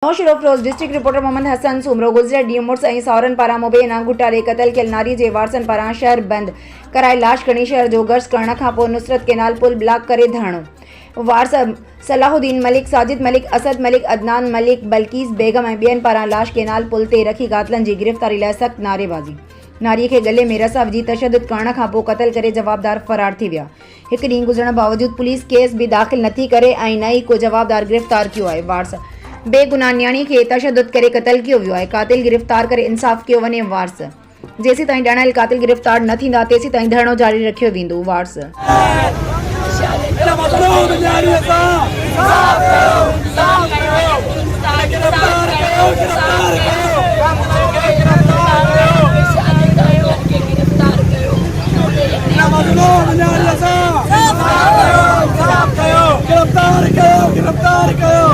Naushahro Firoz district reporter Mohammad Hasan Soomro गुजरिया ॾींहुं मुड़ुस ऐं सावरनि पारां मुबैना गुटारे क़तल थियल नारी जे वारसनि पारां शहर बंदि कराए लाश खणी शहर जो गर्स करण खां पोइ नुसरत केनाल पुल ब्लॉक करे धरणो। वारस सलाहुद्दीन मलिक, साजिद मलिक, असद मलिक, अदनान मलिक, बल्कीस बेगम ऐं ॿियनि पारां लाश केनाल पुल ते रखी कातिलनि जी गिरफ़्तारी लाइ सख़्त नारेबाज़ी। नारीअ खे गले में रसा विझी तशदुद करण खां पोइ क़तल करे जवाबदार फरार थी विया। हिकु ॾींहुं गुज़रण बावजूदि पुलिस केस बि दाख़िल नथी करे ऐं न ई को जवाबदार गिरफ़्तार कयो आहे। वारस बेगुनाह न्याणी खे तशदुद करे क़तल कयो वियो आहे। कातिल गिरफ़्तार करे इंसाफ़ कयो वञे। वारस जेसीं ताईं ॼाणायल कातिल गिरफ़्तार न थींदा तेसीं ताईं धरणो जारी रखियो वेंदो। वारस गिरफ्तार कयो